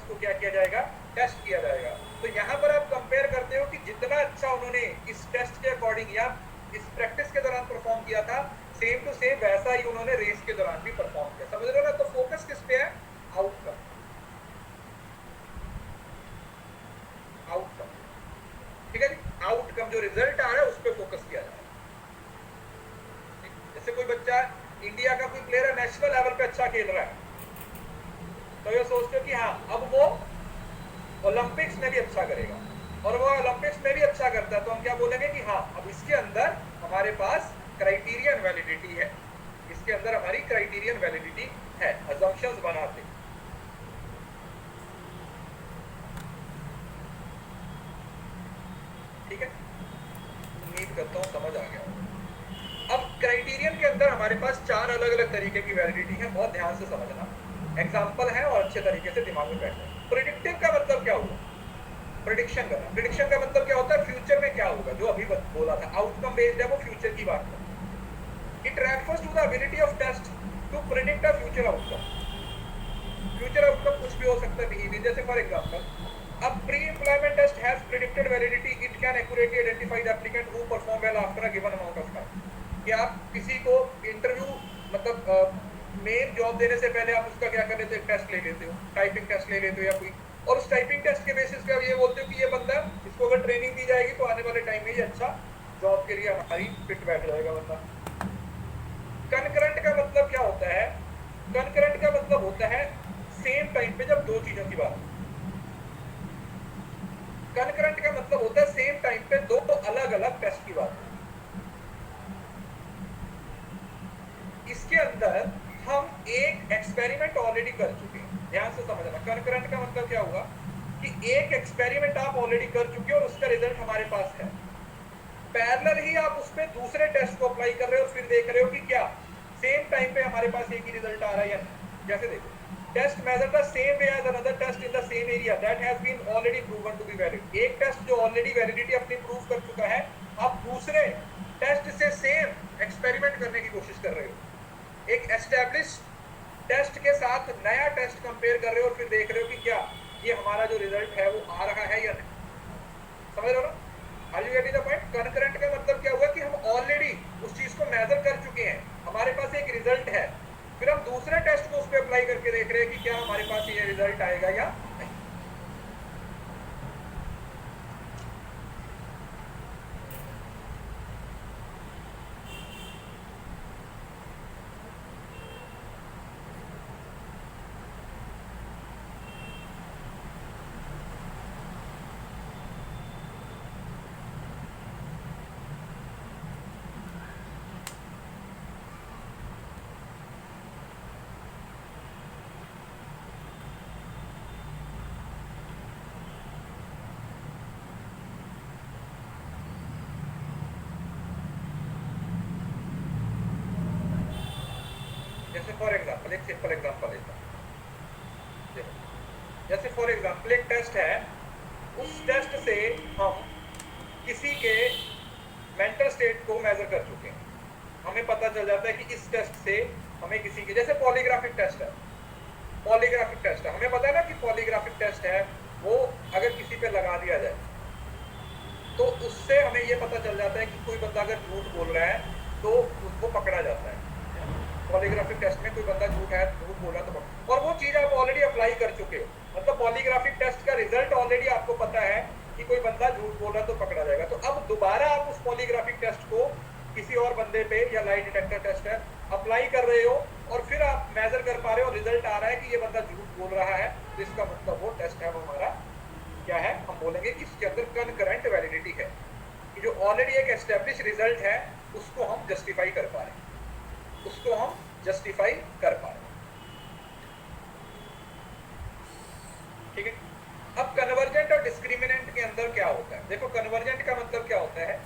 उसको क्या किया जाएगा, टेस्ट किया जाएगा। तो यहाँ पर आप कंपेयर करते हो कि जितना अच्छा उन्होंने इस टेस्ट के अकॉर्डिंग या इस प्रैक्टिस के दौरान परफॉर्म किया था, सेम टू सेम वैसा ही उन्होंने रेस के दौरान भी परफॉर्म किया। समझ रहे हो ना? तो फोकस किस पे है? आउटकम। आउटकम, ठीक है जी। आउटकम जो रिजल्ट आ रहा है उस पर फोकस किया जा रहा है। जैसे कोई बच्चा, इंडिया का कोई प्लेयर नेशनल लेवल पे अच्छा खेल रहा है, तो ये सोचते हो कि हाँ अब वो ओलंपिक्स में भी अच्छा करेगा, और वो ओलंपिक्स में भी अच्छा करता है, तो हम क्या बोलेंगे कि हाँ अब इसके अंदर हमारे पास क्राइटेरियन वैलिडिटी है, इसके अंदर हमारी क्राइटेरियन वैलिडिटी है। अजम्पशंस बनाते, ठीक है। उम्मीद करता हूँ समझ आ गया। अब क्राइटेरियन के अंदर हमारे पास 4 अलग अलग तरीके की वैलिडिटी है, बहुत ध्यान से समझना। एग्जाम्पल है और अच्छे तरीके से दिमाग में बैठना। प्रेडिक्टिव का मतलब क्या हुआ? प्रेडिक्शन करना। प्रेडिक्शन का मतलब क्या होता है? फ्यूचर में क्या होगा, जो अभी बोला था। आउटकम बेस्ड है, वो फ्यूचर की बात है। It refers to the ability of test to predict a future outcome. Future outcome कुछ भी हो सकता है बिहेवियर। जैसे for example, a pre-employment test has predicted validity. It can accurately identify the applicant who perform well after a given amount of time. कि आप किसी को इंटरव्यू मतलब मेन जॉब देने से पहले आप उसका क्या कर लेते हो? टेस्ट ले लेते हो, टाइपिंग टेस्ट ले लेते हो या कोई, और उस टाइपिंग टेस्ट के बेसिस पे आप ये बोलते हो कि ये बंदा, इसको अगर ट्रेनिंग दी जाएगी तो आने वाले टाइम में ये अच्छा जॉब के लिए हमारी फिट बैठ जाएगा बंदा। कनकरेंट का मतलब क्या होता है? कनकरेंट का मतलब होता है सेम टाइम पे जब दो चीजों की बात। कनकरेंट का मतलब होता है सेम टाइम पे दो अलग अलग टेस्ट की बात। इसके अंदर हम एक एक्सपेरिमेंट ऑलरेडी कर चुके हैं, ध्यान से समझना। कनकरेंट का मतलब क्या हुआ कि एक एक्सपेरिमेंट आप ऑलरेडी कर चुके हो और उसका रिजल्ट हमारे पास है। पैरेलल ही आप उस पे दूसरे टेस्ट को अप्लाई कर रहे हो और फिर देख रहे हो कि क्या सेम टाइम पे हमारे पास एक ही रिजल्ट आ रहा है या नहीं। जैसे देखो, test measure the same way as another test in the same area that has been already proven to be valid. एक टेस्ट जो ऑलरेडी वैलिडिटी अपनी प्रूव कर चुका है, आप दूसरे टेस्ट से सेम एक्सपेरिमेंट करने की कोशिश कर रहे हो। एक एस्टैब्लिश टेस्ट के साथ नया टेस्ट कंपेयर कर रहे हो और फिर देख रहे हो कि क्या ये हमारा जो रिजल्ट है वो आ रहा है या नहीं। समझ रहे हो ना? Are you getting the point? Concurrent का मतलब क्या हुआ कि हम ऑलरेडी उस चीज को मेजर कर चुके हैं, हमारे पास एक रिजल्ट है, फिर हम दूसरे टेस्ट को उस पर अप्लाई करके देख रहे हैं कि क्या हमारे पास ये रिजल्ट आएगा या नहीं। जैसे फॉर एग्जांपल एक सिंपल एग्जांपल लेता हूं। जैसे फॉर एग्जांपल एक टेस्ट है, उस टेस्ट से हम किसी के मेंटल स्टेट को मेजर कर चुके हैं। हमें पता चल जाता है कि इस टेस्ट से हमें किसी के, जैसे पॉलीग्राफिक टेस्ट है, पॉलीग्राफिक टेस्ट है, हमें पता है ना कि पॉलीग्राफिक टेस्ट है, वो अगर किसी पे लगा दिया जाए तो उससे हमें ये पता चल जाता है कि कोई बंदा अगर झूठ बोल रहा है तो उसको पकड़ा जाता है। पॉलीग्राफिक टेस्ट में कोई बंदा झूठ बोला तो, और वो चीज आप ऑलरेडी अप्लाई कर चुके हो, मतलब पॉलीग्राफिक टेस्ट का रिजल्ट ऑलरेडी आपको पता है कि कोई बंदा झूठ बोला तो पकड़ा जाएगा। तो अब दोबारा आप उस पॉलीग्राफिक टेस्ट को किसी और बंदे पे, या लाई डिटेक्टर टेस्ट है, अप्लाई कर रहे हो और फिर आप मेजर कर पा रहे हो, रिजल्ट आ रहा है कि ये बंदा झूठ बोल रहा है, तो इसका मतलब वो टेस्ट है वो हमारा क्या है, हम बोलेंगे कि इसके अंदर कनकरेंट वैलिडिटी है, कि जो ऑलरेडी एक एस्टेब्लिश रिजल्ट है उसको हम जस्टिफाई कर पा रहे हैं, उसको हम जस्टिफाई कर पा रहे हैं। ठीक है। अब कन्वर्जेंट और डिस्क्रिमिनेंट के अंदर क्या होता है? देखो, कन्वर्जेंट का मतलब क्या होता है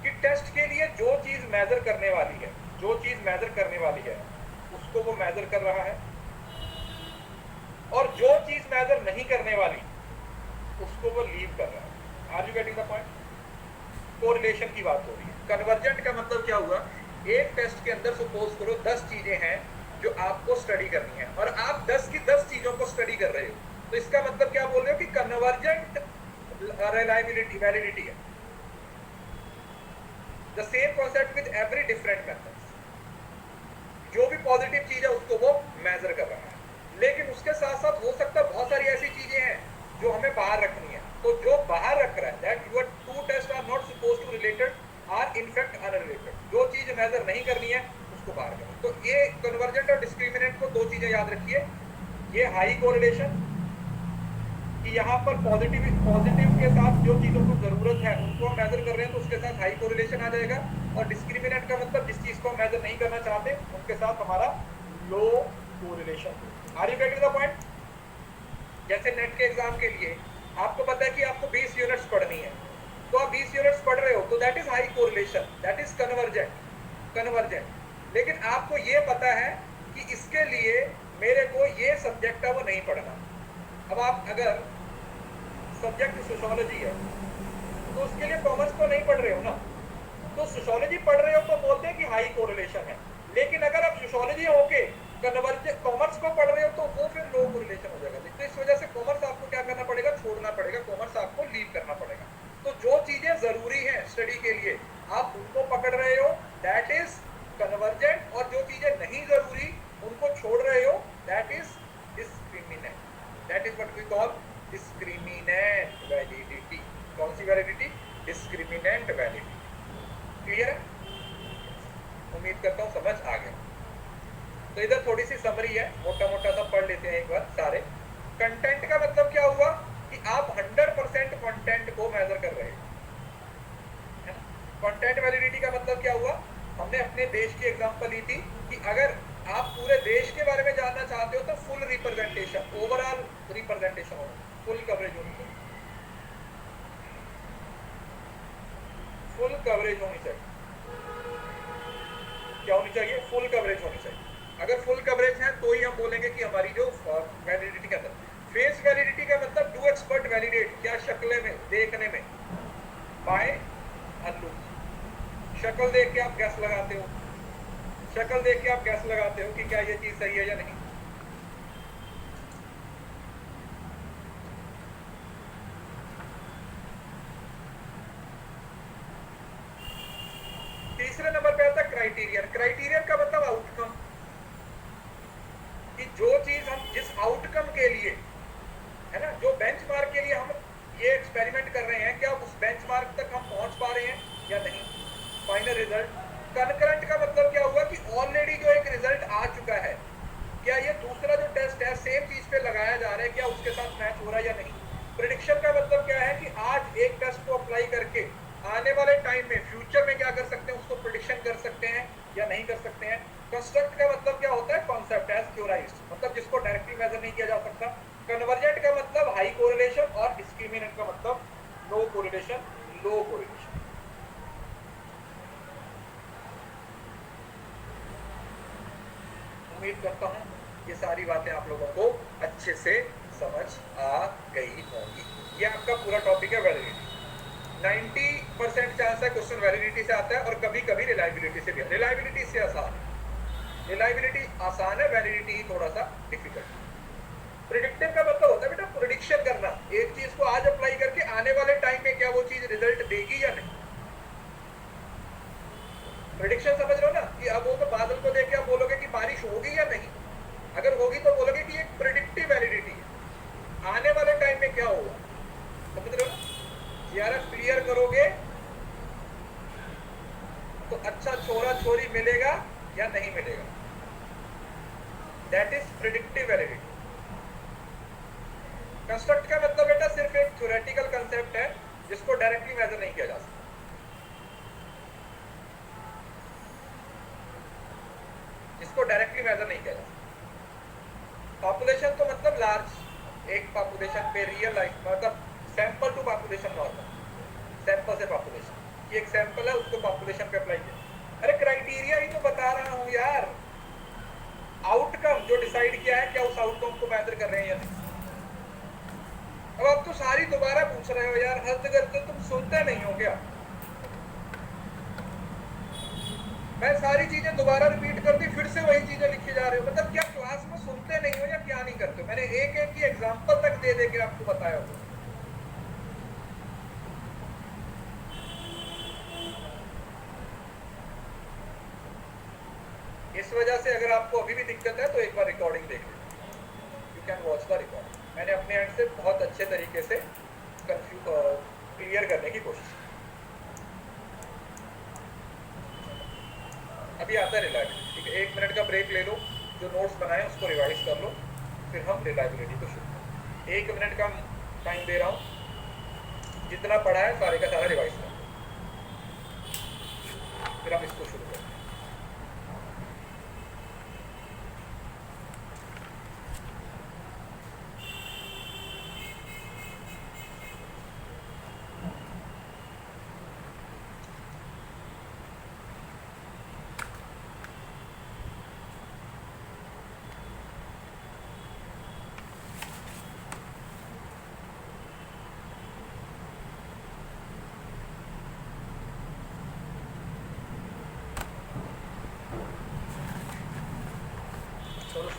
कि टेस्ट के लिए जो चीज मेजर करने वाली है, जो चीज मेजर करने वाली है उसको वो मेजर कर रहा है, और जो चीज मेजर नहीं करने वाली उसको वो लीव कर रहा है। Are you getting the point? Correlation की बात हो रही है। कन्वर्जेंट का मतलब क्या हुआ? एक टेस्ट के अंदर सपोज करो 10 चीजें हैं जो आपको स्टडी करनी है, और आप 10 की 10 चीजों को स्टडी कर रहे हो, तो इसका मतलब क्या बोल रहे हो कि कन्वर्जेंट रिलायबिलिटी वैलिडिटी है। The same concept with every different methods, जो भी पॉजिटिव चीज है उसको वो मेजर कर रहा है। लेकिन उसके साथ साथ हो सकता है बहुत सारी ऐसी चीजें हैं जो हमें बाहर रखनी है, तो जो बाहर रख रहा है that your two test are not suppose to related are in fact unrelated, जो चीज मेजर नहीं करनी है उसको बाहर करें। तो ये कन्वर्जेंट और डिस्क्रिमिनेंट को दो चीजें याद रखिए, ये हाई कोरिलेशन कि यहाँ पर पॉजिटिव के साथ जो चीजों को जरूरत है उनको हम मेजर कर रहे हैं तो उसके साथ हाई कोरिलेशन आ जाएगा, और डिस्क्रिमिनेंट का मतलब जिस चीज को हम मेजर नहीं करना चाहते उनके साथ हमारा low correlation. Are you getting the point? जैसे नेट के एग्जाम के लिए आपको पता है कि आपको 20 यूनिट्स पढ़नी है, तो आप 20 यूनिट्स पढ़ रहे हो तो that is high correlation, that is convergent. लेकिन आपको ये पता है कि इसके लिए मेरे को ये सब्जेक्ट है वो नहीं पढ़ना। अब आप अगर सब्जेक्ट सोशियोलॉजी है तो उसके लिए कॉमर्स तो नहीं पढ़ रहे हो ना, तो सोशियोलॉजी पढ़ रहे हो तो बोलते हैं कि हाई कोरिलेशन है। लेकिन अगर आप सोशियोलॉजी होके कॉमर्स को पढ़ रहे हो तो वो फिर लो कोरिलेशन हो जाएगा। तो इस वजह से कॉमर्स आपको क्या करना पड़ेगा, छोड़ना पड़ेगा, कॉमर्स आपको लीव करना पड़ेगा। तो जो चीजें जरूरी है स्टडी के लिए आप उनको पकड़ रहे हो दैट इज कन्वर्जेंट, और जो चीजें नहीं जरूरी उनको छोड़ रहे हो that is discriminant, that is what we call discriminant validity. कौन सी वैलिडिटी? Discriminant validity. क्लियर है? उम्मीद करता हूं समझ आ गया। तो इधर थोड़ी सी समरी है, मोटा मोटा सा पढ़ लेते हैं एक बार सारे। कंटेंट का मतलब क्या हुआ कि आप 100% कंटेंट को मेजर कर रहे हैं। कंटेंट वैलिडिटी का मतलब क्या हुआ, हमने अपने देश की एग्जांपल ली थी कि अगर आप पूरे देश के बारे में जानना चाहते हो तो फुल रिप्रेजेंटेशन, ओवरऑल रिप्रेजेंटेशन होगा, फुल कवरेज होनी चाहिए, फुल कवरेज होनी चाहिए। क्या होनी चाहिए? फुल कवरेज होनी चाहिए। अगर फुल कवरेज है तो ही हम बोलेंगे कि हमारी जो वैलिडिटी का मतलब। फेस वैलिडिटी का मतलब डू एक्सपर्ट वैलिडेट, क्या शक्ल में, देखने में, बाय अल्लू, शक्ल देख के आप गैस लगाते हो, शक्ल देख के आप गैस लगाते हो कि क्या ये चीज सही है या नहीं। तीसरे नंबर पे आता है क्राइटेरियन। क्राइटेरियन का मतलब आउटकम, कि जो चीज हम जिस आउटकम के लिए है ना, जो बेंचमार्क के लिए हम ये एक्सपेरिमेंट कर रहे हैं, क्या उस बेंचमार्क तक हम पहुंच पा रहे हैं या नहीं, फाइनल रिजल्ट। कनकरेंट का मतलब क्या हुआ कि ऑलरेडी जो एक रिजल्ट आ चुका है, क्या ये दूसरा जो टेस्ट है सेम चीज पे लगाया जा रहा है, क्या उसके साथ मैच हो रहा है या नहीं। प्रेडिक्शन का मतलब क्या है कि आज एक टेस्ट को अप्लाई करके आने वाले टाइम में, फ्यूचर में क्या कर सकते हैं, उसको प्रेडिक्शन कर सकते हैं या नहीं कर सकते हैं। कंस्ट्रक्ट का मतलब क्या होता है, कॉन्सेप्ट एज थ्योराइज्ड, मतलब जिसको डायरेक्टली मेजर नहीं किया जा सकता। कन्वर्जेंट का मतलब हाई कोरिलेशन, और डिस्क्रिमिनेंट का मतलब नो कोरिलेशन, लो कोरिलेशन। उम्मीद करता हूं ये सारी बातें आप लोगों को अच्छे से समझ आ गई होंगी। ये आपका पूरा टॉपिक है वैलिडिटी। 90% चांस है क्वेश्चन वैलिडिटी से आता है, और कभी कभी रिलायबिलिटी से भी। रिलायबिलिटी से आसान है, रिलायबिलिटी आसान है, वैलिडिटी थोड़ा सा डिफिकल्ट। प्रिडिक्टिव का मतलब होता है बेटा प्रिडिक्शन करना, एक चीज को आज अप्लाई करके आने वाले टाइम में क्या वो चीज रिजल्ट देगी या नहीं। प्रिडिक्शन समझ रहे हो ना, कि अब वो तो बादल को देख के आप बोलोगे कि बारिश होगी या नहीं, अगर होगी तो बोलोगे कि एक प्रिडिक्टिव वैलिडिटी है, आने वाले टाइम में क्या होगा। समझ रहे हो ना, जीआरएफ क्लियर करोगे तो अच्छा छोरा छोरी मिलेगा या नहीं मिलेगा, that is predictive validity. Construct का मतलब बेटा सिर्फ एक थ्योरेटिकल कंसेप्ट है जिसको डायरेक्टली मेजर नहीं किया जा सकता। जिसको डायरेक्टली मेजर नहीं किया जा सकता। पॉपुलेशन तो मतलब लार्ज, एक पॉपुलेशन पे रियल लाइफ, मतलब sample to population normal, sample से पॉपुलेशन, ये एक सैंपल है उसको पॉपुलेशन पे अप्लाई किया। अरे क्राइटेरिया ही तो बता रहा हूं यार, आउटकम जो डिसाइड किया है क्या उस आउटकम को मेजर कर रहे हैं या नहीं। अब आप तो सारी दोबारा पूछ रहे हो यार, हद करते तुम सुनते नहीं हो क्या। मैं सारी चीजें दोबारा रिपीट कर दी, फिर से वही चीजें लिखी जा रहे हो। मतलब क्या क्लास में सुनते नहीं हो या क्या नहीं करते हो? मैंने एक एक की एग्जांपल तक दे दे के आपको बताया हो। इस वजह से अगर आपको अभी भी दिक्कत है तो एक बार रिकॉर्डिंग देख लीजिए, you can watch the recording. मैंने अपने एंड से बहुत अच्छे तरीके से क्लियर करने की कोशिश की। अभी आता है रिलायबिलिटी, ठीक है? 1 मिनट का ब्रेक ले लो, जो नोट्स बनाए उसको रिवाइज कर लो, फिर हम रिलायबिलिटी को शुरू करें। 1 मिनट का टाइम दे रहा हूँ, जितना पढ़ा है सारे का सारा रिवाइज कर लो, फिर हम इसको शुरू करें।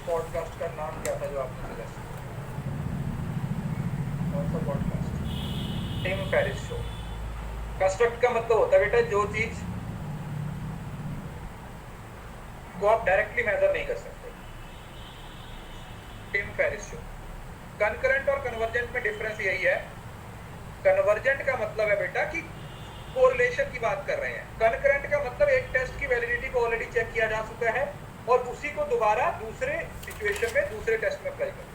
पॉडकास्ट का नाम क्या था जो आपने सजेस्ट किया? कौन सा podcast? Tim Ferriss show. Construct का मतलब होता है बेटा जो चीज को आप डायरेक्टली मेजर नहीं कर सकते। Tim Ferriss show. कनकरेंट और कन्वर्जेंट में डिफरेंस यही है, कन्वर्जेंट का मतलब है बेटा कि कोरिलेशन की बात कर रहे हैं, कनकरेंट का मतलब एक टेस्ट की वैलिडिटी को ऑलरेडी चेक किया जा चुका है और उसी को दोबारा दूसरे सिचुएशन में दूसरे टेस्ट में अप्लाई करें।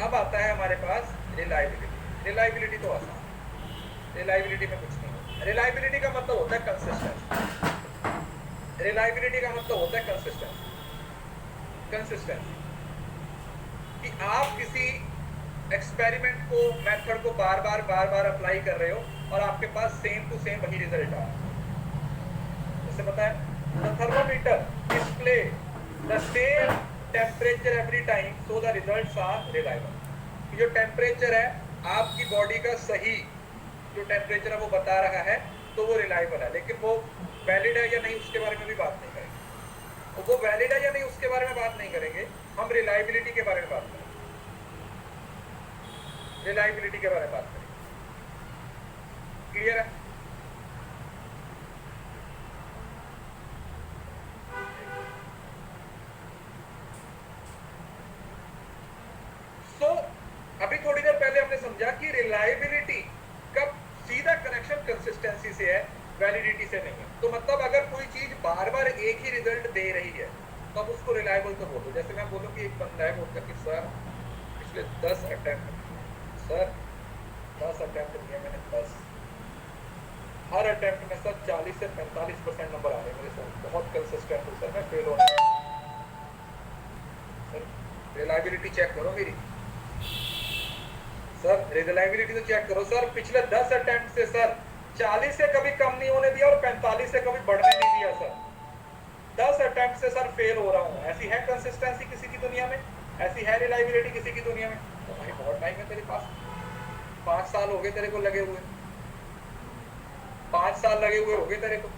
अब आता है हमारे पास रिलायबिलिटी। रिलायबिलिटी तो आसान है, रिलायबिलिटी में कुछ नहीं। रिलायबिलिटी का मतलब होता है कंसिस्टेंसी। रिलायबिलिटी का मतलब होता है कंसिस्टेंसी। कंसिस्टेंसी कि आप किसी एक्सपेरिमेंट को, मेथड को बार बार अप्लाई कर रहे हो और आपके पास सेम टू सेम वही रिजल्ट आ रहा है। जैसे पता है, the thermometer display the same temperature every time so the results are reliable. जो टेम्परेचर है आपकी बॉडी का सही जो टेम्परेचर है वो बता रहा है तो वो रिलायबल है, लेकिन वो वैलिड है या नहीं उसके बारे में भी बात नहीं करेंगे। तो वो वैलिड है या नहीं उसके बारे में बात नहीं करेंगे, हम रिलायबिलिटी के बारे में बात करेंगे। रिलायबिलिटी के बारे में बात करेंगे। क्लियर है? अभी थोड़ी देर पहले हमने समझा कि रिलायबिलिटी का सीधा कनेक्शन कंसिस्टेंसी से है, वैलिडिटी से नहीं है। तो मतलब अगर कोई चीज बार बार एक ही रिजल्ट दे रही है तो अब उसको रिलायबल तो बोलो। जैसे मैं बोलूं कि एक बंदा है, बोलता कि सर पिछले 10 अटेम्प्ट, सर 10 अटेम्प्ट किए मैंने, 10, हर अटेम्प्ट में सर 40 से 45% नंबर आ रहे हैं मेरे सर, बहुत कंसिस्टेंट हूँ सर, मैं फेल हो रहा हूँ। सर रिलायबिलिटी चेक करो मेरी, सर रिलायबिलिटी तो चेक करो सर, पिछले 10 अटेम्प्ट से सर 40 से कभी कम नहीं होने दिया और 45 से कभी बढ़ने नहीं दिया सर, 10 अटेम्प्ट से सर फेल हो रहा हूँ। ऐसी है कंसिस्टेंसी किसी की दुनिया में? ऐसी है रिलायबिलिटी किसी की दुनिया में? तो भाई बहुत टाइम है तेरे पास, 5 साल हो गए तेरे को लगे हुए, 5 साल लगे हुए हो गए तेरे को,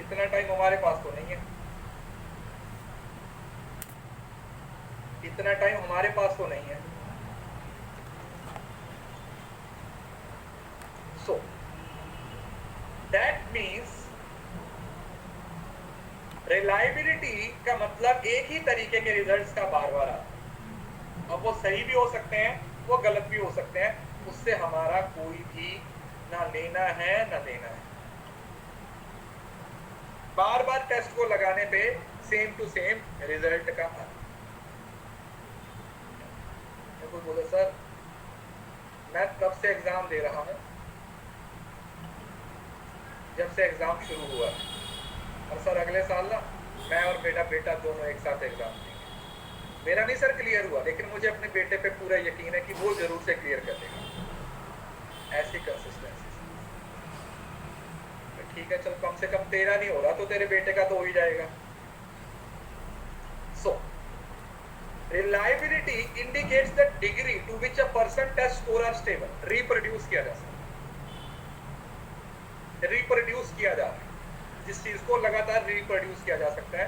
इतना टाइम हमारे पास तो नहीं है, इतना टाइम हमारे पास तो नहीं है। So that means रिलायबिलिटी का मतलब एक ही तरीके के रिजल्ट्स का बार बार आता। अब वो सही भी हो सकते हैं, वो गलत भी हो सकते हैं, उससे हमारा कोई भी ना लेना है ना देना है। बार बार टेस्ट को लगाने पे सेम टू सेम रिजल्ट का आता। कोई बोले सर मैं कब से एग्जाम दे रहा हूं, जब से एग्जाम शुरू हुआ, और सर अगले साल ना मैं और बेटा दोनों एक साथ एग्जाम देंगे। मेरा नहीं सर क्लियर हुआ, लेकिन मुझे अपने बेटे पे पूरा यकीन है कि वो जरूर से क्लियर कर देगा। ऐसी कंसिस्टेंसी। ठीक है चल, कम से कम तेरा नहीं हो रहा तो तेरे बेटे का तो हो ही जाएगा। So reliability indicates the degree to which a person test score are stable. Reproduce किया जा सकता है, रिप्रोड्यूस किया जा रहा है, जिस चीज को लगातार रिप्रोड्यूस किया जा सकता है।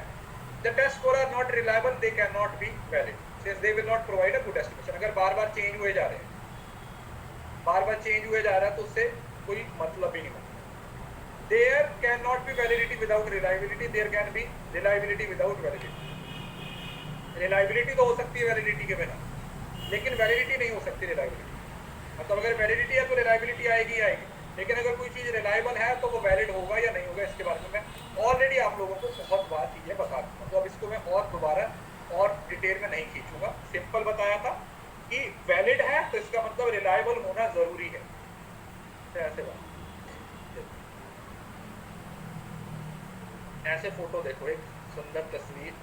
The test score are not reliable, they can not be valid since they will not provide a good estimation. अगर बार बार चेंज हुए जा रहे हैं, बार बार चेंज हुए जा रहा है, तो उससे कोई मतलब ही नहीं बनता। There can not be validity without reliability, there can be reliability without validity. Reliability तो हो सकती है वैलिडिटी के बिना, लेकिन वैलिडिटी नहीं हो सकती रिलायबिलिटी। मतलब अगर वैलिडिटी है तो रिलायबिलिटी आएगी ही आएगी, लेकिन अगर कोई चीज़ रिलायबल है तो वो वैलिड होगा या नहीं होगा, इसके बारे में मैं ऑलरेडी आप लोगों को बहुत बार चीज़ें बता चुका हूँ। तो अब इसको मैं और दोबारा और डिटेल में नहीं खींचूंगा। सिंपल बताया था कि वैलिड है तो इसका मतलब रिलायबल होना ज़रूरी है। तो ऐसे बात, ऐसे फोटो देखो, एक सुंदर तस्वीर,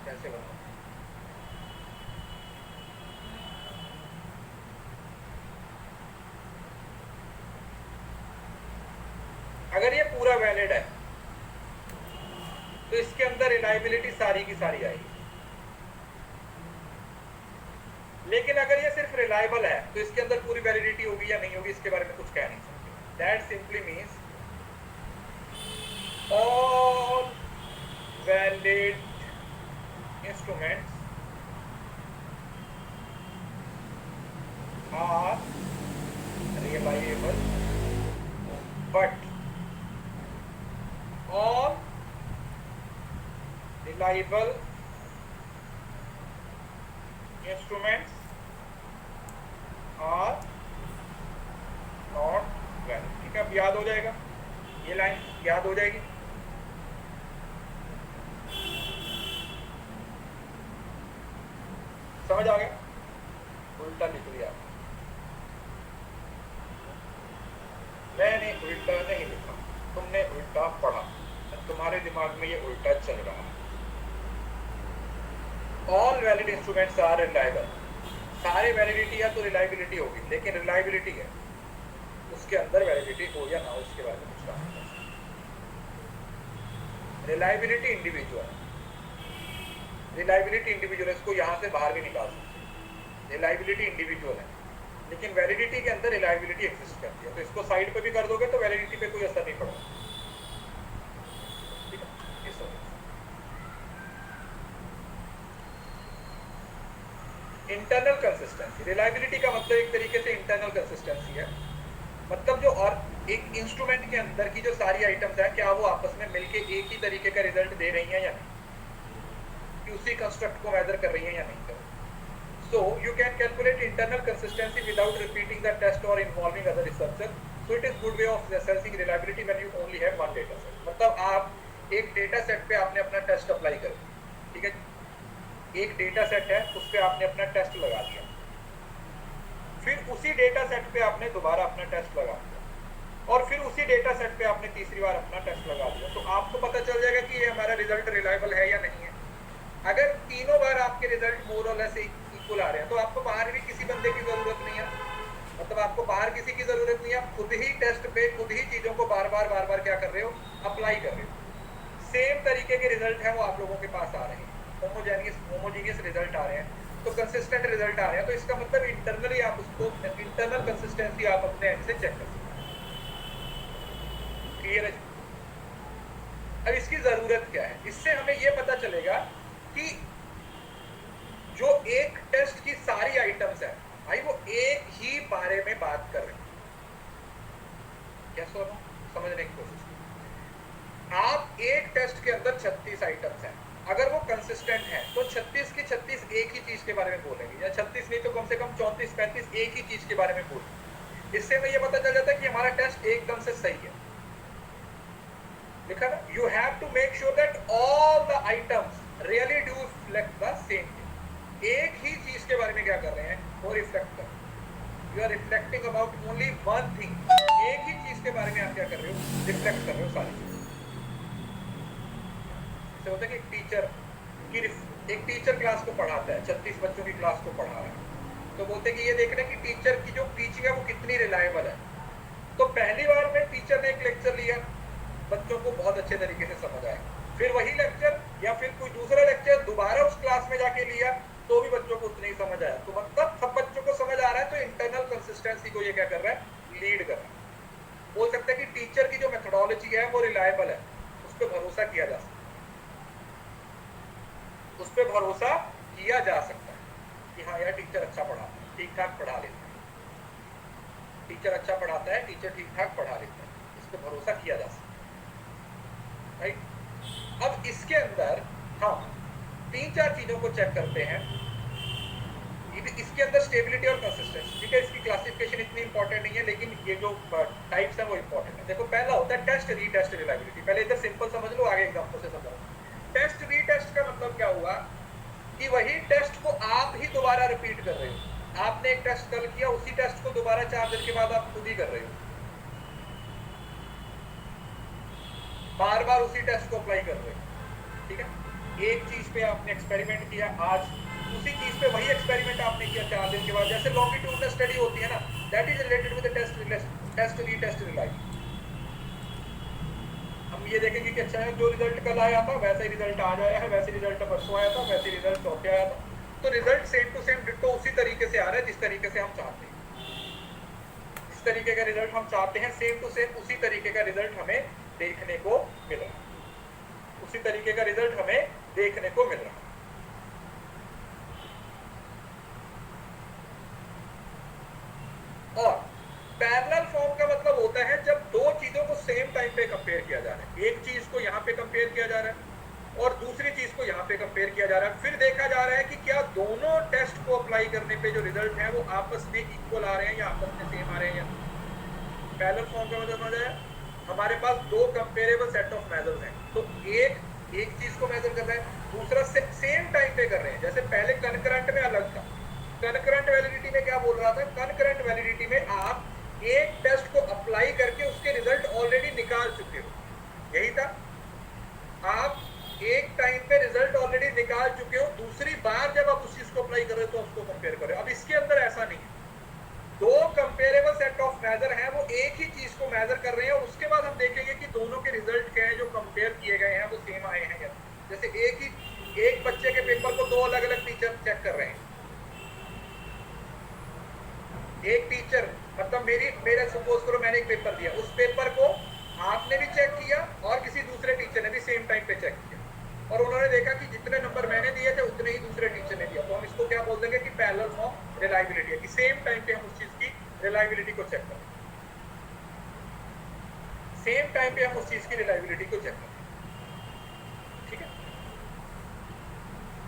कैसे बनाओ। अगर ये पूरा वैलिड है तो इसके अंदर रिलायबिलिटी सारी की सारी आएगी, लेकिन अगर ये सिर्फ रिलायबल है तो इसके अंदर पूरी वैलिडिटी होगी या नहीं होगी, इसके बारे में कुछ कह नहीं सकते। That simply means all valid instruments are reliable, but all reliable instruments are not valid। ठीक है, अब याद हो जाएगा, ये लाइन याद हो जाएगी। समझ आ गया? उल्टा लिख लिया मैंने, उल्टा नहीं लिखा, तुमने उल्टा पढ़ा, तुम्हारे दिमाग में ये उल्टा चल रहा है। All valid instruments are reliable, सारे वैलिडिटी है तो रिलायबिलिटी होगी, लेकिन रिलायबिलिटी है उसके अंदर वैलिडिटी हो या ना हो, इसके बारे में कुछ कहा नहीं। रिलायबिलिटी इंडिविजुअल, रिलायबिलिटी इंडिविजुअल, इसको यहाँ से बाहर भी निकाल सकते। रिलायबिलिटी इंडिविजुअल है, लेकिन वैलिडिटी के अंदर रिलायबिलिटी एग्जिस्ट करती है, तो इसको साइड पे भी कर दोगे तो वैलिडिटी पे कोई असर नहीं पड़ेगा। ठीक है, इस इंटरनल कंसिस्टेंसी, रिलायबिलिटी का मतलब एक तरीके से इंटरनल कंसिस्टेंसी है, मतलब जो और एक इंस्ट्रूमेंट के अंदर की जो सारी आइटम्स है, क्या वो आपस में मिलके एक ही तरीके का रिजल्ट दे रही हैं या नहीं, उसी कंस्ट्रक्ट को मेजर कर रही है या नहीं कर रही। So you can calculate internal consistency without repeating the test और involving other researcher. So it is good way of assessing reliability when you only have one data set. मतलब आप एक डेटा सेट पे आपने अपना टेस्ट अप्लाई कर, ठीक है, एक डेटा सेट है उस पर आपने अपना टेस्ट लगा दिया, फिर उसी डेटा सेट पे आपने दोबारा अपना टेस्ट लगा दिया, और फिर उसी डेटा सेट पे आपने तीसरी बार अपना टेस्ट लगा दिया, तो आपको पता चल जाएगा कि ये हमारा रिजल्ट रिलायबल है या नहीं है। अगर तीनों बार आपके रिजल्ट मोर और लेस इक्वल आ रहे हैं तो आपको बाहर भी किसी बंदे की जरूरत नहीं है, मतलब आपको बाहर किसी की जरूरत नहीं है, आप खुद ही टेस्ट पे खुद ही चीजों को बार बार क्या कर रहे हो, अप्लाई कर रहे हो। सेम तरीके के रिजल्ट है वो आप लोगों के पास आ रहे हैं, होमोजेनियस रिजल्ट आ रहे हैं, तो कंसिस्टेंट रिजल्ट आ रहे हैं, तो इसका मतलब इंटरनली आप उसको इंटरनल कंसिस्टेंसी आप अपने एंड से चेक कर सकते हैं। क्लियर है? अब इसकी जरूरत क्या है, इससे हमें ये पता चलेगा कि जो एक टेस्ट की सारी आइटम्स है भाई वो एक ही बारे में बात कर रहे हैं। क्या समझने की कोशिश की, आप एक टेस्ट के अंदर 36 आइटम्स हैं, अगर वो कंसिस्टेंट है तो 36 की 36 एक ही चीज के बारे में बोलेंगे, या 36 नहीं तो कम से कम 34-35 एक ही चीज के बारे में बोलेंगे। इससे हमें ये पता चल जाता है कि हमारा टेस्ट एकदम से सही है। लिखा ना, you have to make sure that all the items really do reflect the same thing. एक ही चीज के बारे में क्या कर रहे हैं, वो रिफ्लेक्ट कर, you are reflecting about only one thing, एक ही चीज के बारे में आप क्या कर रहे हो, रिफ्लेक्ट कर रहे हो सारी चीज। जैसे होता है कि एक टीचर क्लास को पढ़ाता है, 36 बच्चों की क्लास को पढ़ा रहा है, तो बोलते हैं कि ये देखना कि टीचर की जो टीचिंग है वो कितनी रिलायबल है, तो पहली बार में टीचर ने एक लेक्चर लिया, बच्चों को बहुत अच्छे तरीके से समझ आया, फिर वही लेक्चर या फिर कोई दूसरा लेक्चर दोबारा उस क्लास में जाके लिया तो भी बच्चों को उतना ही समझ आया। तो मतलब सब बच्चों को समझ आ रहा है, तो इंटरनल कंसिस्टेंसी को ये क्या कर रहा है, लीड कर रहा है। बोल सकते हैं कि टीचर की जो मेथोडोलॉजी है वो रिलायबल है, उस पर भरोसा किया जा सकता है, उस पर भरोसा किया जा सकता है कि हाँ यार टीचर अच्छा पढ़ाता है, ठीक ठाक पढ़ा लेता है, टीचर अच्छा पढ़ाता है, टीचर ठीक ठाक पढ़ा लेता है, इस पर भरोसा किया जा सकता है, राइट। अब इसके अंदर हम 3-4 चीजों को चेक करते हैं। इसके अंदर स्टेबिलिटी और कंसिस्टेंसी, ठीक है, इसकी क्लासिफिकेशन इतनी इंपॉर्टेंट नहीं है, लेकिन ये जो टाइप्स हैं वो इंपॉर्टेंट है। देखो पहला होता है टेस्ट रीटेस्ट रिलायबिलिटी। पहले इधर सिंपल समझ लो, आगे एग्जांपल से समझो। टेस्ट रीटेस्ट का मतलब क्या हुआ कि वही टेस्ट को आप ही दोबारा रिपीट कर रहे हो। आपने एक टेस्ट कल किया, उसी टेस्ट को दोबारा 4 दिन के बाद आप खुद ही कर रहे हो, बार बार उसी टेस्ट को अप्लाई कर रहे हो, ठीक है। एक चीज पे आपने एक्सपेरिमेंट किया, आज उसी चीज पे वही एक्सपेरिमेंट आपने किया 4 दिन के बाद। जैसे लॉन्गिट्यूडनल स्टडी होती है ना, that is related with test retest reliability. हम ये देखेंगे कि अच्छा है, जो रिजल्ट कल आया था वैसा ही रिजल्ट आज आया है, वैसे रिजल्ट परसों आया था, वैसे रिजल्ट चौथे आया था, तो result same to same ditto उसी तरीके से आ रहा है जिस तरीके से हम चाहते हैं। जिस तरीके का रिजल्ट हम चाहते हैं सेम टू सेम उसी तरीके का रिजल्ट हमें देखने को मिल रहा है, उसी तरीके का रिजल्ट हमें देखने को मिल रहा है। और पैरेलल फॉर्म का मतलब होता है जब दो चीजों को सेम टाइम पे कंपेयर किया जा रहा है। एक चीज को यहाँ पे कंपेयर किया जा रहा है और दूसरी चीज को यहाँ पे कंपेयर किया जा रहा है, फिर देखा जा रहा है कि क्या दोनों टेस्ट को अप्लाई करने पे जो रिजल्ट है वो आपस में इक्वल आ रहे हैं या आपस में सेम आ रहे हैं। पैरेलल फॉर्म का मतलब समझ आया, हमारे पास दो कंपेरेबल सेट ऑफ मेजर्स हैं, तो एक चीज को मेजर कर रहे हैं, दूसरा सेम टाइम पे कर रहे हैं। जैसे पहले कनकरेंट में अलग था, कनकरेंट वैलिडिटी में क्या बोल रहा था, कनकरेंट वैलिडिटी में आप एक टेस्ट को अप्लाई करके उसके रिजल्ट ऑलरेडी निकाल चुके हो, यही था। आप एक टाइम पे रिजल्ट ऑलरेडी निकाल चुके हो, दूसरी बार जब आप उस चीज को अप्लाई कर रहे हो तो उसको कंपेयर करें। अब इसके अंदर ऐसा नहीं है, दो कंपेरेबल सेट ऑफ मेजर हैं, वो एक ही चीज को मेजर कर रहे हैं और उसके बाद हम देखेंगे कि दोनों के रिजल्ट क्या है जो कंपेयर किए गए हैं वो सेम आए हैं या। जैसे एक बच्चे के पेपर को दो अलग अलग टीचर चेक कर रहे हैं, एक टीचर मतलब मेरे सपोज करो मैंने एक पेपर दिया, उस पेपर को आपने भी चेक किया और किसी दूसरे टीचर ने भी सेम टाइम पे चेक किया, और उन्होंने देखा कि जितने नंबर मैंने दिए थे उतने ही दूसरे टीचर ने दिया, तो हम इसको क्या बोल देंगे कि पैरेलल फॉर्म रिलायबिलिटी है, कि सेम टाइम पे हम उस चीज की रिलायबिलिटी को चेक करें, सेम टाइम पे हम उस चीज की रिलायबिलिटी को चेक करें, ठीक है।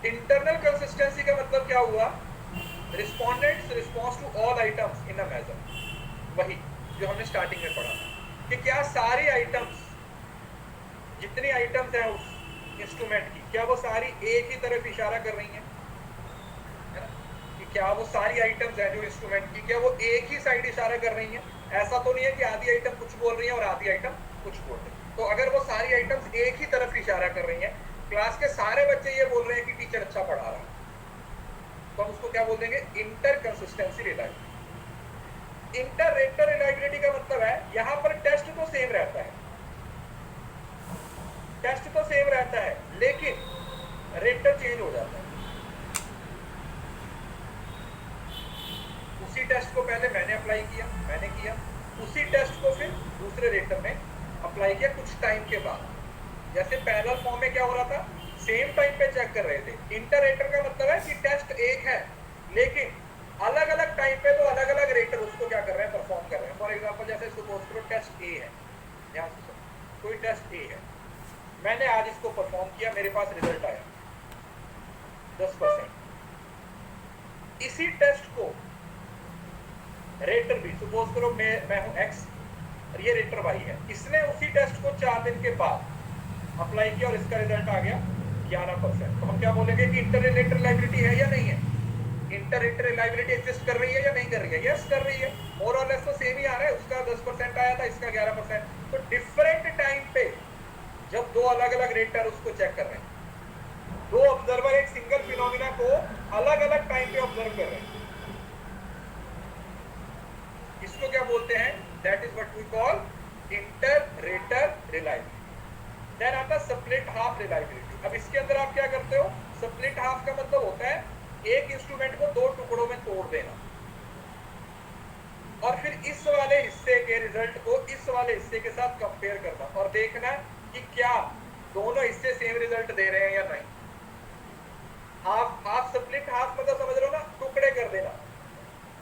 इंटरनल कंसिस्टेंसी का मतलब क्या हुआ, respondents response to all items in a measure, वही जो हमने स्टार्टिंग में पढ़ा कि क्या सारी आइटम्स, जितनी आइटम्स हैं उस इंस्ट्रूमेंट की, क्या वो सारी एक ही तरफ इशारा कर रही हैं, है ना, कि क्या वो सारी आइटम्स हैं जो इंस्ट्रूमेंट की, क्या वो एक ही साइड इशारा कर रही हैं। ऐसा तो नहीं है कि आधी आइटम कुछ बोल रही है और आधी आइटम कुछ बोल रही है। तो अगर वो सारी आइटम्स एक ही तरफ इशारा कर रही हैं, क्लास के सारे बच्चे ये बोल रहे हैं कि टीचर अच्छा पढ़ा रहा है, तो हम उसको क्या बोल देंगे, inter consistency reliability. Inter rater reliability का मतलब है यहां पर टेस्ट तो सेम रहता है, टेस्ट तो सेम रहता है लेकिन रेटर चेंज हो जाता है। उसी टेस्ट को पहले मैंने अप्लाई किया, मैंने किया, उसी टेस्ट को फिर दूसरे रेटर ने अप्लाई किया कुछ टाइम के बाद। जैसे पैरेलल फॉर्म में क्या हो रहा था, सेम टाइम पे चेक कर रहे थे। इंटर रेटर का मतलब है कि टेस्ट एक है लेकिन अलग अलग टाइम पे तो अलग अलग रेटर उसको क्या कर रहे हैं, परफॉर्म कर रहे हैं। फॉर एग्जांपल जैसे सपोज करो टेस्ट ए है, ध्यान से सुनो, कोई टेस्ट ए है, मैंने आज इसको परफॉर्म किया, मेरे पास रिजल्ट आया 10%। इसी टेस्ट को रेटर भी, सपोज करो मैं हूं एक्स और ये रेटर वाई है, इसने उसी टेस्ट को 4 दिन के बाद अप्लाई किया और इसका रिजल्ट आ गया 11%। तो हम क्या बोलेंगे कि इंटर रेटर रिलायबिलिटी है या नहीं है, इंटर रेटर रिलायबिलिटी एग्जिस्ट कर रही है या नहीं कर रही है, यस कर रही है, मोर और लेस तो सेम ही आ रहा है, उसका 10% आया था, इसका 11%। तो डिफरेंट टाइम पे जब दो अलग अलग रेटर उसको चेक कर रहे हैं, दो ऑब्जर्वर एक सिंगल फिनोमिना को अलग अलग टाइम पे ऑब्जर्व कर रहे हैं, इसको क्या बोलते हैं, that is what we call inter rater reliability. Then आता है स्प्लिट हाफ रिलायबिलिटी। अब इसके अंदर आप क्या करते हो, स्प्लिट हाफ का मतलब होता है एक इंस्ट्रूमेंट को दो टुकड़ों में तोड़ देना और फिर इस वाले हिस्से के रिजल्ट को इस वाले हिस्से के साथ कंपेयर करना और देखना कि क्या दोनों हिस्से सेम रिजल्ट दे रहे हैं या नहीं। हाफ स्प्लिट हाफ मतलब समझ रहे हो ना, टुकड़े कर देना।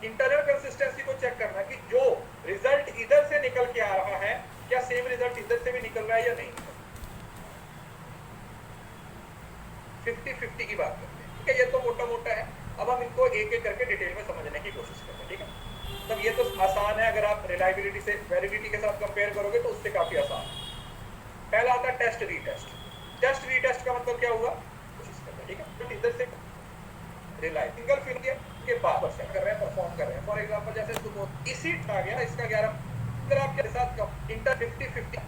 इंटरनल कंसिस्टेंसी को चेक करना कि जो रिजल्ट इधर से निकल के आ रहा है क्या सेम रिजल्ट इधर से भी निकल रहा है या नहीं। 50-50 की बात करते हैं, ठीक है। ये तो मोटा मोटा है, अब हम इनको एक एक करके डिटेल में समझने की कोशिश करते हैं, ठीक है। तब ये तो आसान है, अगर आप रिलायबिलिटी से वैलिडिटी के साथ कंपेयर करोगे तो उससे काफी आसान है। पहला आता है टेस्ट रीटेस्ट। टेस्ट रीटेस्ट का मतलब क्या हुआ, कोशिश करते हैं, ठीक है। तो इधर से रिलायबिलिटी सिंगल फिर के बाद परफॉर्म कर रहे हैं फॉर एग्जांपल जैसे इसी आ गया इसका 11 अगर आपके साथ inter 50-50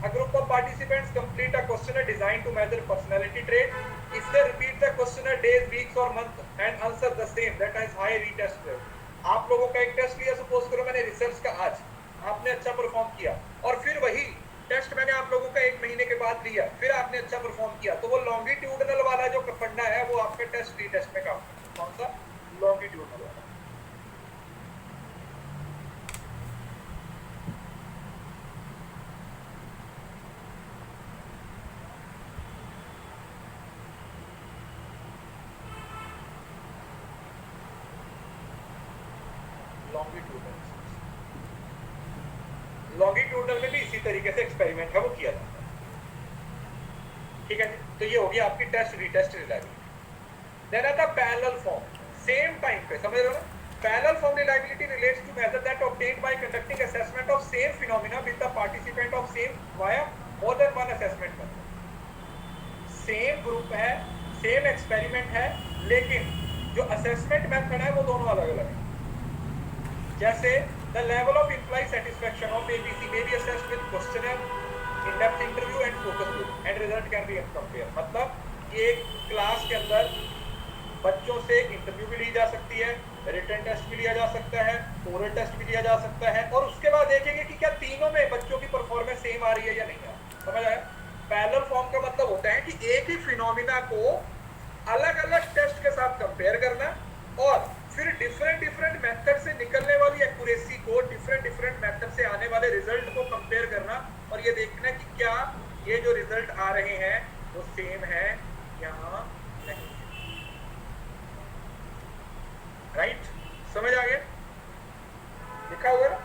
A group of participants complete a questionnaire designed to measure personality trait. If they repeat the questionnaire days, weeks or month and answer the same, that is high retest rate. आप लोगों का एक test लिया, suppose करो मैंने research का, आज आपने अच्छा परफॉर्म किया और फिर वही टेस्ट मैंने आप लोगों का 1 महीने के बाद लिया, फिर आपने अच्छा परफॉर्म किया, तो वो लॉन्गिट्यूडनल वाला जो फंडा है वो आपके टेस्ट रीटेस्ट में काम करता है। कौन सा? लॉन्गिट्यूडनल वाला। लॉन्गिट्यूडनल में भी इसी तरीके से एक्सपेरिमेंट है वो किया जाता है, ठीक है। तो ये हो गया आपकी टेस्ट रीटेस्ट रिलायबिलिटी। देन आता है पैरेलल फॉर्म, सेम टाइम पे, समझ रहे हो ना। Parallel form reliability relates to method that obtained by conducting assessment of same phenomena with the participant of same via more than one assessment method. Same group है, same experiment है, लेकिन जो assessment method है वो दोनों अलग अलग है। जैसे the level of employee satisfaction of ABC may be assessed with questionnaire, in-depth interview and focus group and result can be compared। मतलब एक क्लास के अंदर बच्चों से इंटरव्यू भी ली जा सकती है, रिटन टेस्ट भी लिया जा सकता है, ओरल टेस्ट भी लिया जा सकता है और उसके बाद देखेंगे कि क्या तीनों में बच्चों की परफॉर्मेंस सेम आ रही है या नहीं आ रही। समझ आया? पैरेलल फॉर्म का मतलब होता है कि एक ही फिनोमिना को अलग अलग टेस्ट के साथ कंपेयर करना और फिर डिफरेंट मेथड से निकलने वाली एक्यूरेसी को डिफरेंट मेथड से आने वाले रिजल्ट को कंपेयर करना और ये देखना कि क्या ये जो रिजल्ट आ रहे हैं वो सेम है या नहीं। राइट? समझ आ गया? लिखा हुआ ना।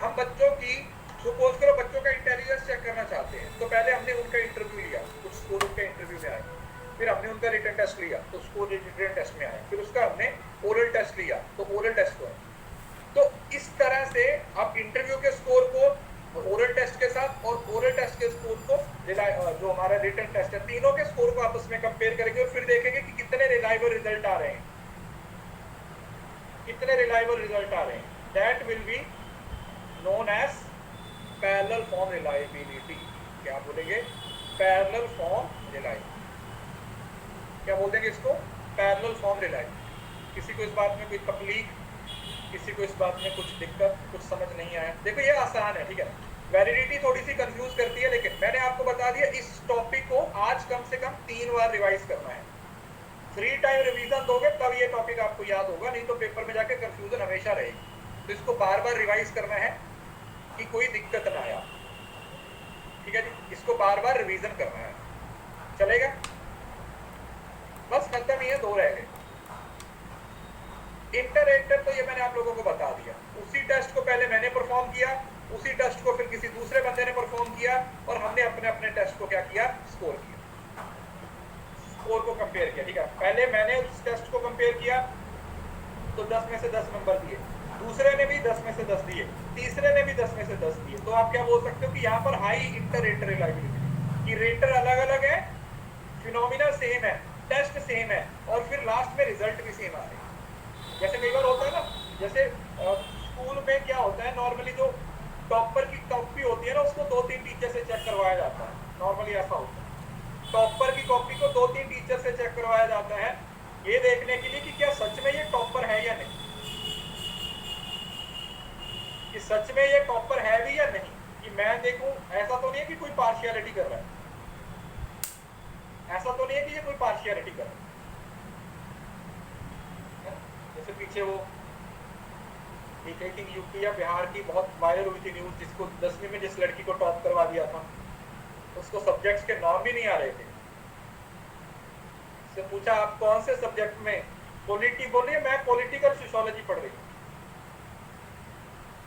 हम बच्चों की सपोज करो बच्चों का इंटेलिजेंस चेक करना चाहते हैं, तो पहले हमने उनका इंटरव्यू लिया, कुछ स्कूल उनके इंटरव्यू में आए, फिर हमने उनका रिटन टेस्ट लिया तो स्कूल रिटन टेस्ट में आए, फिर उसका हमने ओरल टेस्ट लिया तो ओरल टेस्ट हुआ। तो इस तरह से आप इंटरव्यू के स्कोर को ओरल टेस्ट के साथ और ओरल टेस्ट के स्कोर को जो हमारा रिटन टेस्ट है, तीनों के स्कोर को आपस में कंपेयर करेंगे और फिर देखेंगे कि कितने रिलायबल रिजल्ट आ रहे हैं, कितने रिलायबल रिजल्ट आ रहे हैं। That will be known as parallel form reliability. क्या बोलेंगे? Parallel form reliability. क्या बोल देंगे इसको? Parallel form reliability. किसी को इस बात में कोई तकलीफ, किसी को इस बात में कुछ दिक्कत, कुछ समझ नहीं आया? देखो ये आसान है, ठीक है। वैलिडिटी थोड़ी सी कंफ्यूज करती है, लेकिन मैंने आपको बता दिया इस टॉपिक को आज कम से कम 3 बार रिवाइज करना है। फ्री टाइम रिवीजन दोगे तब ये टॉपिक आपको याद होगा, नहीं तो पेपर में जाके कंफ्यूजन हमेशा रहेगी। तो इसको बार बार रिवाइज करना है कि कोई दिक्कत ना आया, ठीक है जी। इसको बार बार रिवीजन करना है, चलेगा? बस खत्म ही है, 2 रह गए। इंटरेक्टर तो ये मैंने आप लोगों को बता दिया। उसी टेस्ट को पहले मैंने परफॉर्म किया, उसी टेस्ट को फिर किसी दूसरे बंदे ने परफॉर्म किया और हमने अपने अपने टेस्ट को क्या किया? स्कोर किया, स्कोर को कंपेयर किया, ठीक है। पहले मैंने उस टेस्ट को कंपेयर किया तो 10 में से 10 नंबर दिए, दूसरे ने भी 10 में से 10 दिए, तीसरे ने भी 10 में से 10 दिए। तो आप क्या बोल सकते हो कि यहाँ पर हाई इंटर-रेटर रिलायबिलिटी, कि रेटर अलग अलग है, फिनोमिना सेम है, टेस्ट सेम है और फिर लास्ट में रिजल्ट भी सेम आ रहे हैं। जैसे कई बार होता है ना, जैसे स्कूल में क्या होता है, नॉर्मली जो टॉपर की कॉपी होती है ना उसको 2-3 टीचर से चेक करवाया जाता है। नॉर्मली ऐसा होता है, टॉपर की कॉपी को 2-3 टीचर से चेक करवाया जाता है, ये देखने के लिए कि क्या सच में ये टॉपर है या नहीं। कि सच में ये टॉपर है भी या नहीं, कि मैं देखूं, ऐसा तो नहीं है कि कोई पार्शियलिटी कर रहा है, ऐसा तो नहीं है कि ये कोई पार्शियलिटी कर रहा है। जैसे पीछे वो एक आई थिंक यूपी या बिहार की बहुत वायरल हुई थी न्यूज, जिसको 10वीं में जिस लड़की को टॉप करवा दिया था, उसको सब्जेक्ट्स के नाम भी नहीं आ रहे थे। से पूछा आप कौन से सब्जेक्ट में, पॉलिटी, बोल रही है मैं पॉलिटिकल सोशियोलॉजी पढ़ रही हूँ,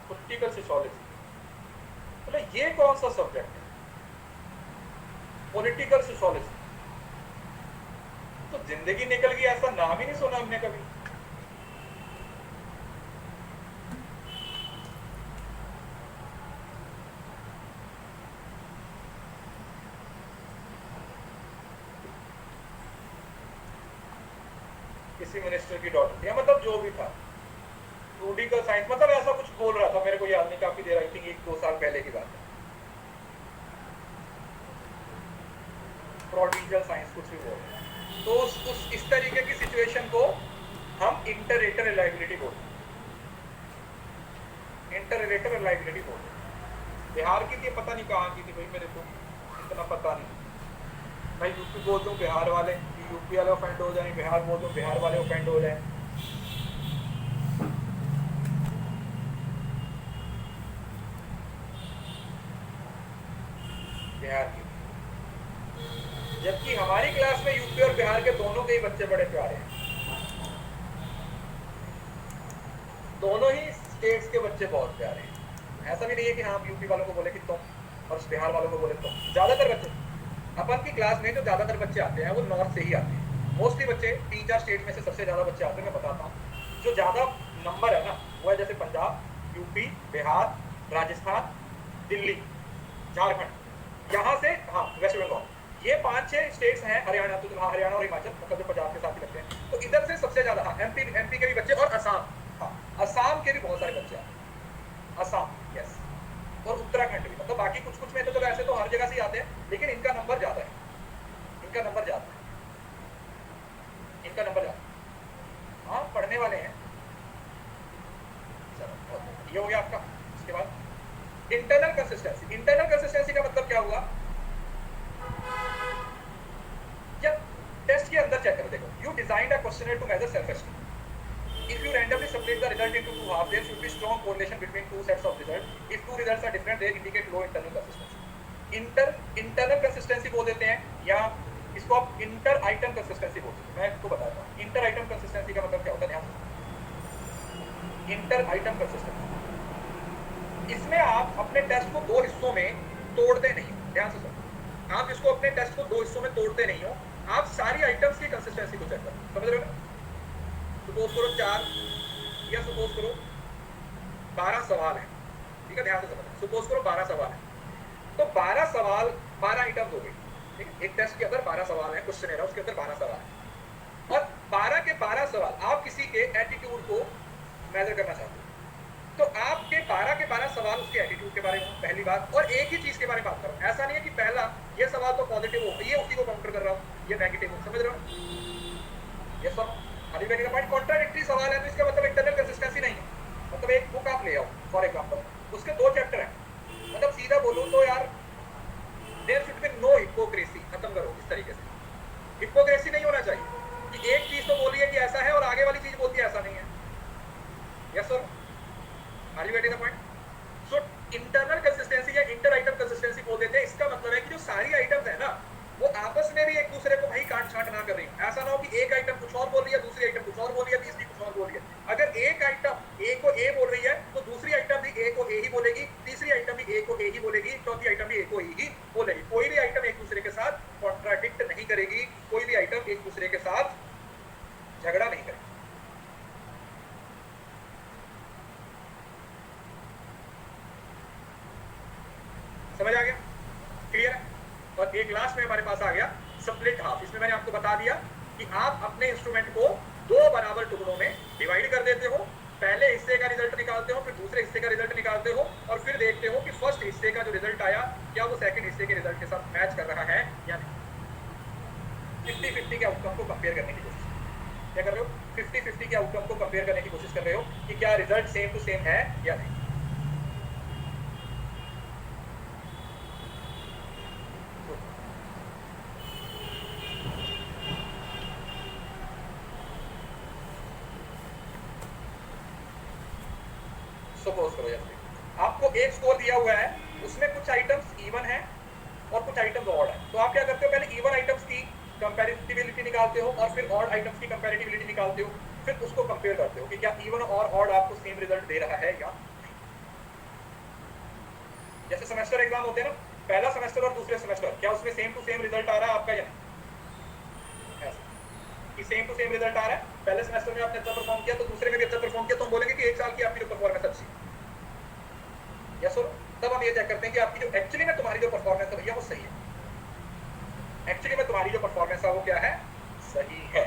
पॉलिटिकल सोशियोलॉजी। बोले ये कौन सा सब्जेक्ट है, पॉलिटिकल सोशियोलॉजी? तो जिंदगी निकल गई, ऐसा नाम ही नहीं सुना हमने कभी। किसी मिनिस्टर की डॉटर, या मतलब जो भी था, पॉलिटिकल साइंस, मतलब ऐसा कुछ बोल रहा था, मेरे को याद नहीं, काफी देर, आई थिंक 1-2 साल पहले की बात है। प्रोडिजियल साइंस कुछ भी बोल रहे हैं। तो इस तरीके की सिचुएशन को हम इंटररेटर रिलायबिलिटी बोलते हैं, इंटररेटर रिलायबिलिटी बोलते हैं। बिहार की थी, पता नहीं कहाँ की थी भाई, मेरे को इतना पता नहीं। मैं यूपी बोल दूं बिहार वाले, यूपी वाले ऑफेंड हो जाए, बिहार बोल दूं बिहार वाले ऑफेंड हो जाए। बिहार की, जबकि हमारी क्लास में यूपी और बिहार के दोनों के ही बच्चे बड़े प्यारे हैं, दोनों ही स्टेट्स के बच्चे बहुत प्यारे हैं। ऐसा भी नहीं है कि हाँ यूपी वालों को बोले कि तुम और बिहार वालों को बोले तुम। ज्यादातर बच्चे अपन की क्लास में जो ज्यादातर बच्चे आते हैं वो नॉर्थ से ही आते हैं। मोस्टली बच्चे 3-4 स्टेट में से सबसे ज्यादा बच्चे आते हैं। मैं बताता हूँ जो ज्यादा नंबर है ना, वो है जैसे पंजाब, यूपी, बिहार, राजस्थान, दिल्ली, झारखंड, यहाँ से हाँ वेस्ट बंगाल, ये 5-6 स्टेट्स हैं। हरियाणा, तो हाँ हरियाणा और हिमाचल मतलब जो पंजाब के साथ ही लगते हैं। तो इधर से सबसे ज्यादा, हाँ एमपी के भी बच्चे, और असम, हाँ असम के भी बहुत सारे बच्चे आते हैं, असम, यस, और उत्तराखंड भी। मतलब बाकी कुछ में तो चलो ऐसे तो हर जगह से आते हैं, लेकिन इनका नंबर ज्यादा है, इनका नंबर ज्यादा है, इनका नंबर ज्यादा। हाँ पढ़ने वाले हैं। चलो ये हो गया आपका। इसके बाद इंटरनल कंसिस्टेंसी। इंटरनल कंसिस्टेंसी का मतलब क्या हुआ, जब टेस्ट के अंदर चेक करो, देखो you designed a questionnaire to measure self esteem. If you randomly split the result into two halves, there should be strong correlation between two sets of results. If two results are different, they indicate low internal consistency. Internal consistency बोल देते हैं, या इसको आप inter item consistency बोलते हैं। मैं आपको बताता हूँ इंटर आइटम कंसिस्टेंसी का मतलब क्या होता है। ध्यान से, इंटर आइटम कंसिस्टेंसी, इसमें आप अपने टेस्ट को 2 हिस्सों में तोड़ते नहीं हो। ध्यान से सुनो, आप इसको अपने टेस्ट को 2 हिस्सों में तोड़ते नहीं हो, आप सारी आइटम्स की कंसिस्टेंसी को चेक करो। समझ रहे हो? सपोज करो 4 या सपोज करो 12 सवाल है, ठीक है, ध्यान से समझना। सपोज करो 12 सवाल है, तो 12 सवाल 12 आइटम हो गए, ठीक है। एक टेस्ट के अंदर 12 सवाल है, क्वेश्चन है उसके अंदर 12 सवाल है, और 12 के 12 सवाल आप किसी के एटीट्यूड को मेजर करना चाहते हो, तो आपके 12 के 12 सवाल उसके एटीट्यूड के बारे में, पहली बात। और एक ही चीज के बारे में बात करो, ऐसा नहीं है कि पहला ये सवाल तो पॉजिटिव हो, ये उसी को काउंटर कर रहा हूँ, ये नेगेटिव हो। समझ रहे हो? ये सब का पॉइंट कॉन्ट्राडिक्टरी सवाल है, तो इसका मतलब इंटरनल कंसिस्टेंसी नहीं है। मतलब एक बुक आप ले आओ फॉर एग्जांपल, उसके 2 चैप्टर हैं, मतलब सीधा बोलूं तो यार there should be no hypocrisy. खत्म करो इस तरीके से, हिपोक्रेसी नहीं होना चाहिए कि एक चीज तो बोली है कि ऐसा है और आगे वाली चीज बोलती है ऐसा नहीं है। Yes sir, are you getting the point? So internal consistency या इंटर आइटम कंसिस्टेंसी बोल देते हैं। इसका मतलब है कि जो सारी आइटम्स है ना, वो आपस में भी एक दूसरे को भाई काट छांट ना कर रही है। ऐसा ना हो कि एक आइटम कुछ और बोल रही है, दूसरी आइटम कुछ और बोल रही है, तीसरी कुछ और बोल रही है। अगर एक आइटम ए को ए बोल रही है, तो दूसरी आइटम भी ए को ए ही बोलेगी, तीसरी आइटम भी ए को ए ही बोलेगी, चौथी आइटम भी ए को ए ही बोलेगी। कोई भी आइटम एक दूसरे के साथ कॉन्ट्राडिक्ट नहीं करेगी, कोई भी आइटम एक दूसरे के साथ झगड़ा नहीं करेगी। समझ आ गया? क्लियर है? और एक लास्ट में हमारे पास आ गया स्प्लिट हाफ। इसमें मैंने आपको बता दिया कि आप अपने इंस्ट्रूमेंट को 2 बराबर टुकड़ों में डिवाइड कर देते हो, पहले हिस्से का रिजल्ट निकालते हो, फिर दूसरे हिस्से का रिजल्ट निकालते हो, और फिर देखते हो कि फर्स्ट हिस्से का जो रिजल्ट आया क्या वो सेकंड हिस्से के रिजल्ट के साथ मैच कर रहा है या नहीं। 50-50 के आउटकम को कंपेयर करने की कोशिश क्या कर रहे हो? 50-50 के आउटकम को कंपेयर करने की कोशिश कर रहे हो कि क्या रिजल्ट सेम टू सेम है या नहीं। सपोज करो जैसे आपको एक स्कोर दिया हुआ है, उसमें कुछ आइटम्स इवन है और कुछ आइटम्स ऑड है, तो आप क्या करते हो, पहले इवन आइटम्स की कंपैरेटिबिलिटी निकालते हो और फिर ऑड आइटम्स की कंपैरेटिबिलिटी निकालते हो, फिर उसको कंपेयर करते हो कि क्या इवन और ऑड आपको सेम रिजल्ट दे रहा है या नहीं। जैसे सेमेस्टर एग्जाम होते हैं ना, पहला सेमेस्टर और दूसरे सेमेस्टर, क्या उसमें सेम टू सेम रिजल्ट आ रहा है आपका या नहीं? ऐसा कि सेम टू सेम रिजल्ट आ रहा है, पहले सेमेस्टर में आपने अच्छा परफॉर्म किया तो दूसरे में भी अच्छा परफॉर्म किया, तो हम बोलेंगे कि एक साल की आपकी जो परफॉर्मेंस अच्छी है। यस और तब हम ये चेक करते हैं कि आपकी जो एक्चुअली में तुम्हारी जो परफॉर्मेंस है भैया वो सही है, एक्चुअली में तुम्हारी जो परफॉर्मेंस है वो क्या है, सही है।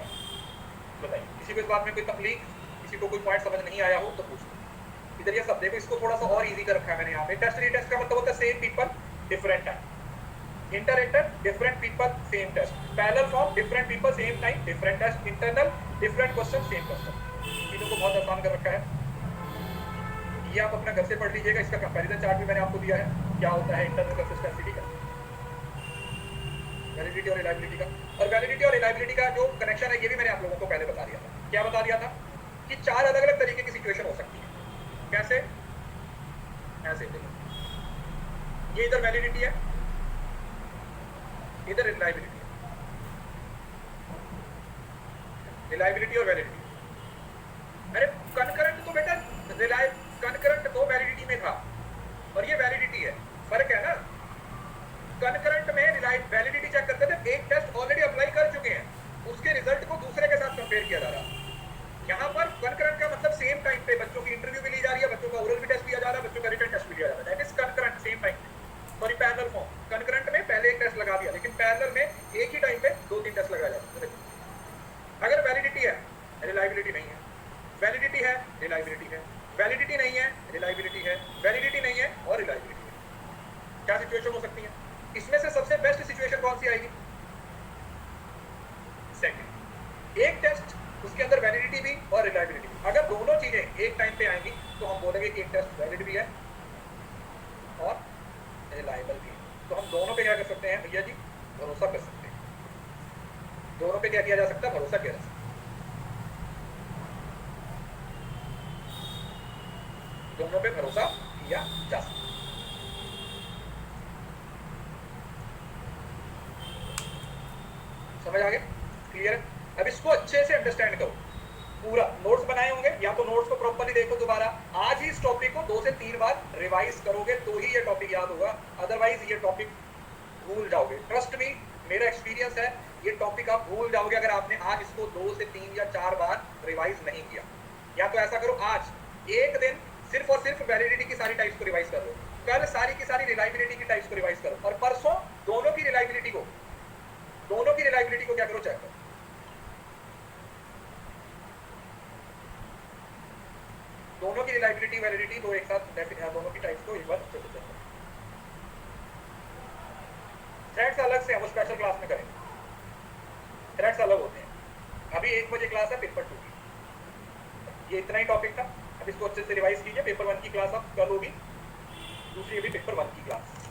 बताइए, किसी को इस बात में कोई तकलीफ, किसी को कोई पॉइंट समझ नहीं आया हो तो पूछ लो। इधर ये सब देखो, इसको थोड़ा सा और इजी कर रखा है मैंने यहाँ पे। टेस्ट रीटेस्ट का मतलब होता है same people different time, inter different people same test, parallel form different people same time different test, internal different question same question. चीजों को बहुत आसान कर रखा है, ये आप अपना घर से पढ़ लीजिएगा। इसका कंपैरिजन चार्ट भी मैंने आपको दिया है, क्या होता है इंटरनल कंसिस्टेंसी का, वैलिडिटी और रिलायबिलिटी का। और वैलिडिटी और रिलायबिलिटी का जो कनेक्शन है ये भी मैंने आप लोगों को पहले बता दिया था। क्या बता दिया था कि चार अलग अलग तरीके की सिचुएशन हो सकती है। कैसे? ऐसे ये इधर वैलिडिटी है, इधर रिलायबिलिटी है, रिलायबिलिटी और वैलिडिटी। अरे कनकरेंट तो बेटा कनकरेंट तो वैलिडिटी में था और ये वैलिडिटी है, फर्क है ना। कनकरेंट में वैलिडिटी चेक करते थे, एक टेस्ट ऑलरेडी अप्लाई कर चुके हैं, उसके रिजल्ट को दूसरे के साथ कंपेयर किया जा रहा है। यहाँ पर कनकरेंट का मतलब सेम टाइम पे बच्चों की इंटरव्यू भी ली जा रही है, बच्चों का ओरल भी टेस्ट लिया जा रहा है, बच्चों का रिटन टेस्ट भी लिया जा रहा है। That is concurrent, same time पे। सॉरी पैरेलल फॉर्म, कनकरेंट में पहले एक टेस्ट लगा दिया, लेकिन पैरेलल में एक ही टाइम पे दो तीन टेस्ट लगाया जाता है। अगर वैलिडिटी है, रिलायबिलिटी नहीं है, वैलिडिटी है, रिलायबिलिटी है, वैलिडिटी नहीं है, रिलायबिलिटी है, वैलिडिटी नहीं है और रिलायबिलिटी है। क्या सिचुएशन हो सकती है? इसमें से सबसे बेस्ट सिचुएशन कौन सी आएगी? सेकंड, एक टेस्ट उसके अंदर वैलिडिटी भी और रिलायबिलिटी भी। अगर दोनों चीजें एक टाइम पे आएंगी तो हम बोलेंगे कि एक टेस्ट वैलिड भी है और रिलायबल भी है। तो हम दोनों पे क्या कर सकते हैं भैया जी? भरोसा कर सकते हैं। दोनों पे क्या किया जा सकता है? भरोसा किया जा सकता है। दोनों पे भरोसा किया जा सकता है। समझ आ गया? क्लियर है? अब इसको अच्छे से अंडरस्टैंड करो। पूरा नोट्स बनाए होंगे, या तो नोट्स को प्रॉपर्ली देखो दोबारा। आज ही इस टॉपिक को 2 से 3 बार रिवाइज करोगे तो ही ये टॉपिक याद होगा, अदरवाइज ये टॉपिक भूल जाओगे। ट्रस्ट मी, मेरा एक्सपीरियंस है, ये टॉपिक आप भूल जाओगे अगर आपने आज इसको 2 से 3 या 4 बार रिवाइज नहीं किया। या तो ऐसा करो, आज एक दिन सिर्फ और सिर्फ वैलिडिटी की सारी टाइप्स को रिवाइज कर लो, कल सारी की सारी रिलायबिलिटी की टाइप्स को रिवाइज करो, और परसों दोनों की रिलायबिलिटी को क्या करो, चेक करो। दोनों की रिलायबिलिटी वैलिडिटी दो एक साथ, दोनों की टाइप्स को एक बार अच्छे से चेक करो। थ्रेड्स अलग से हम स्पेशल क्लास में करेंगे, थ्रेड्स अलग होते हैं। अभी 1 बजे क्लास है पेपर 2 की। ये इतना ही टॉपिक था, अब इसको अच्छे से रिवाइज कीजिए। पेपर 1 की क्लास अब कल होगी, दूसरी अभी पेपर 1 की क्लास।